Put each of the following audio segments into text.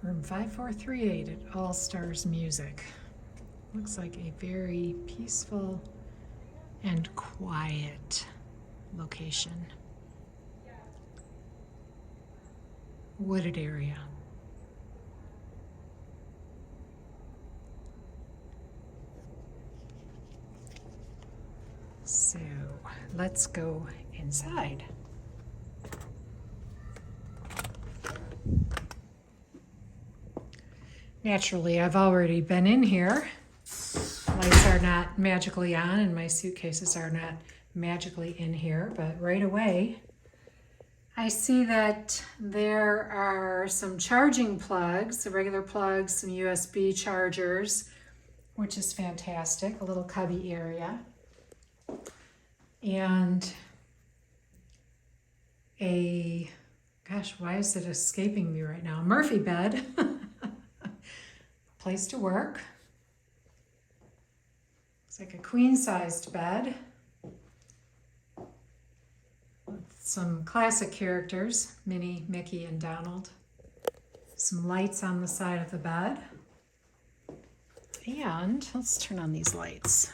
Room 5438 at All Stars Music. Looks like a very peaceful and quiet location. Wooded area. So let's go inside. Naturally, I've already been in here. Lights are not magically on and my suitcases are not magically in here, but right away I see that there are some charging plugs, the regular plugs, some USB chargers, which is fantastic, a little cubby area. And a, gosh, why is it escaping me right now? Murphy bed, place to work. It's like a queen-sized bed. Some classic characters, Minnie, Mickey, and Donald. Some lights on the side of the bed. And let's turn on these lights.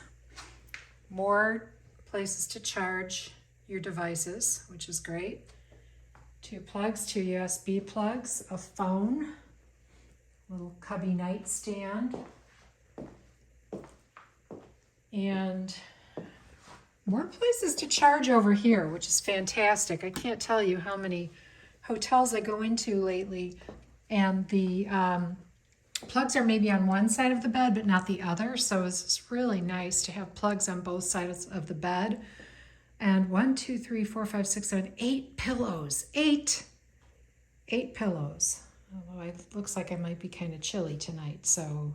More places to charge your devices, which is great. 2 plugs, 2 USB plugs, a phone, little cubby nightstand, and more places to charge over here, which is fantastic. I can't tell you how many hotels I go into lately, and the plugs are maybe on one side of the bed, but not the other. So it's really nice to have plugs on both sides of the bed. And 1, 2, 3, 4, 5, 6, 7, 8 pillows. Eight pillows. Although it looks like I might be kind of chilly tonight, so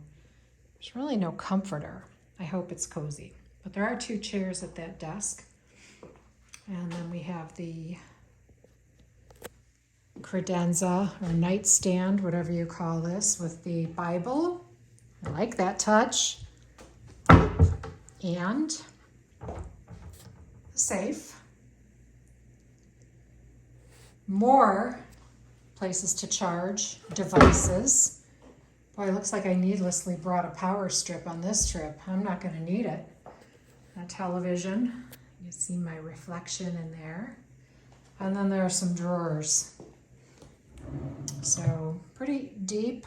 there's really no comforter. I hope it's cozy. But there are 2 chairs at that desk. And then we have the credenza or nightstand, whatever you call this, with the Bible. I like that touch. And the safe. More places to charge devices. Boy, it looks like I needlessly brought a power strip on this trip. I'm not going to need it. A television. You see my reflection in there. And then there are some drawers. So pretty deep.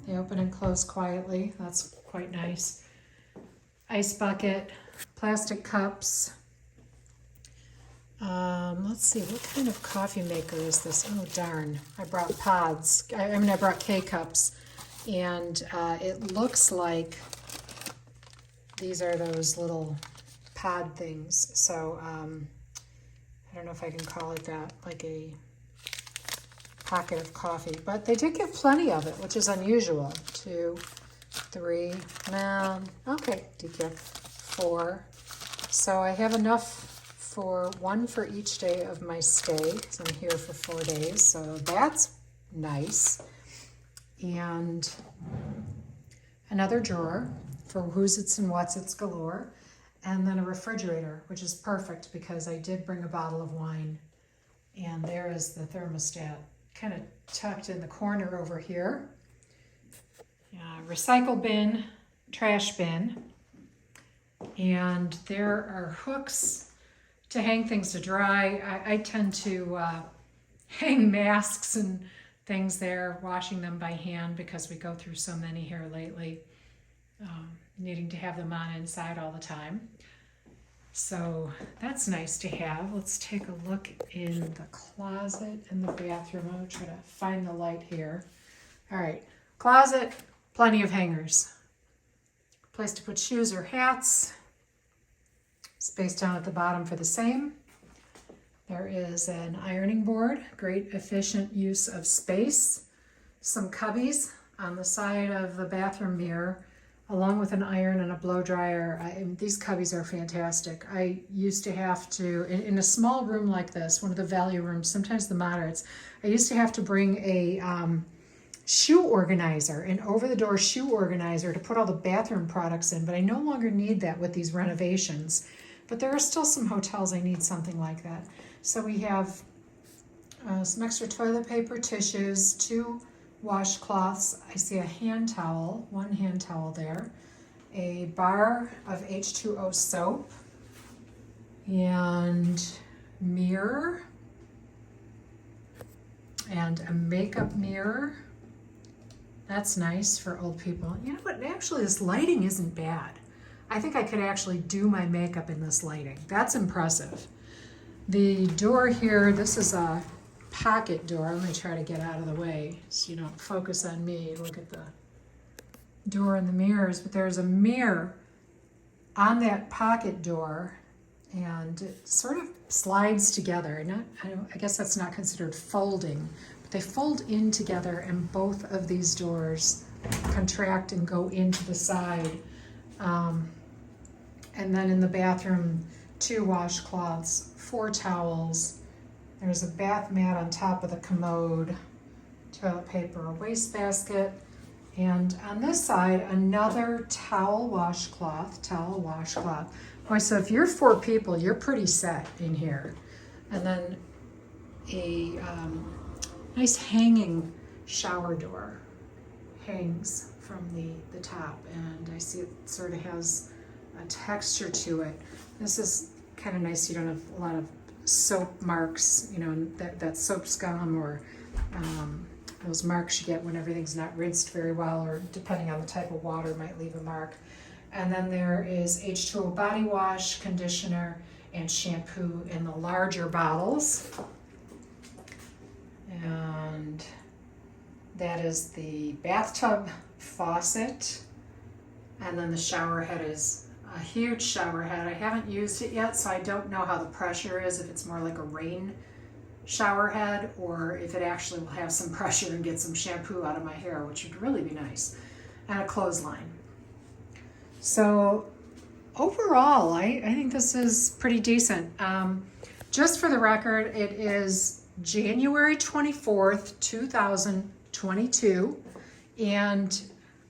They open and close quietly. That's quite nice. Ice bucket, plastic cups. Let's see, what kind of coffee maker is this? Oh darn, I brought pods. I brought K-cups. And it looks like these are those little pod things. So I don't know if I can call it that, like a pocket of coffee, but they did give plenty of it, which is unusual. 2, 3, okay, decaf, 4. So I have enough for 1 for each day of my stay, because I'm here for 4 days, so that's nice. And another drawer for who's its and what's its galore, and then a refrigerator, which is perfect because I did bring a bottle of wine, and there is the thermostat kind of tucked in the corner over here. Recycle bin, trash bin, and there are hooks to hang things to dry. I tend to hang masks and things there, washing them by hand because we go through so many here lately, needing to have them on inside all the time. So that's nice to have. Let's take a look in the closet and the bathroom. I'm going to try to find the light here. All right, closet, plenty of hangers. Place to put shoes or hats. Space down at the bottom for the same. There is an ironing board, great efficient use of space. Some cubbies on the side of the bathroom mirror, along with an iron and a blow dryer. These cubbies are fantastic. I used to have to, in a small room like this, one of the value rooms, sometimes the moderates, I used to have to bring a shoe organizer, an over-the-door shoe organizer to put all the bathroom products in, but I no longer need that with these renovations. But there are still some hotels I need something like that. So we have some extra toilet paper, tissues, 2 washcloths. I see a hand towel, one hand towel there, a bar of H2O soap, and mirror, and a makeup mirror. That's nice for old people. You know what, actually this lighting isn't bad. I think I could actually do my makeup in this lighting. That's impressive. The door here, this is a pocket door. Let me try to get out of the way so you don't focus on me. Look at the door and the mirrors, but there's a mirror on that pocket door, and it sort of slides together. I guess that's not considered folding, but they fold in together, and both of these doors contract and go into the side. And then in the bathroom, 2 washcloths, 4 towels. There's a bath mat on top of the commode, toilet paper, a wastebasket, and on this side, another towel washcloth. Boy, so if you're 4 people, you're pretty set in here. And then a nice hanging shower door hangs from the top, and I see it sort of has a texture to it. This is kind of nice. You don't have a lot of soap marks, you know, that soap scum or those marks you get when everything's not rinsed very well, or depending on the type of water might leave a mark. And then there is H2O body wash, conditioner, and shampoo in the larger bottles. And that is the bathtub faucet. And then the shower head is a huge shower head. I haven't used it yet, so I don't know how the pressure is, if it's more like a rain shower head or if it actually will have some pressure and get some shampoo out of my hair, which would really be nice. And a clothesline. So overall, I think this is pretty decent. Just for the record, it is January 24th, 2022, and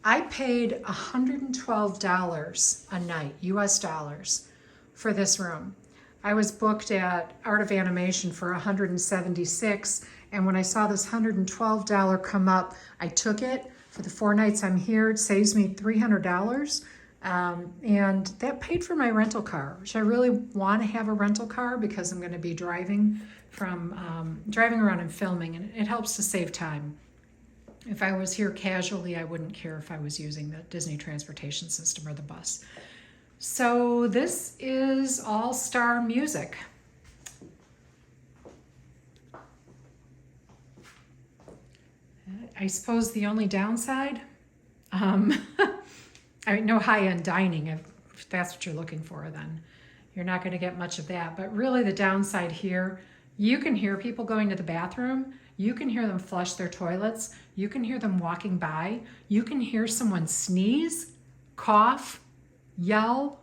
I paid $112 a night, US dollars, for this room. I was booked at Art of Animation for $176, and when I saw this $112 come up, I took it. For the 4 nights I'm here, it saves me $300, and that paid for my rental car, which I really want to have a rental car because I'm going to be driving around and filming, and it helps to save time. If I was here casually, I wouldn't care if I was using the Disney transportation system or the bus. So this is all-star music. I suppose the only downside, no high-end dining, if that's what you're looking for, then you're not going to get much of that. But really the downside here, you can hear people going to the bathroom. You can hear them flush their toilets. You can hear them walking by. You can hear someone sneeze, cough, yell,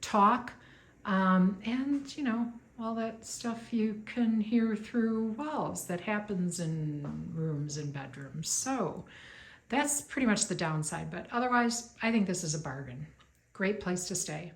talk, and, you know, all that stuff you can hear through walls that happens in rooms and bedrooms. So that's pretty much the downside. But otherwise, I think this is a bargain. Great place to stay.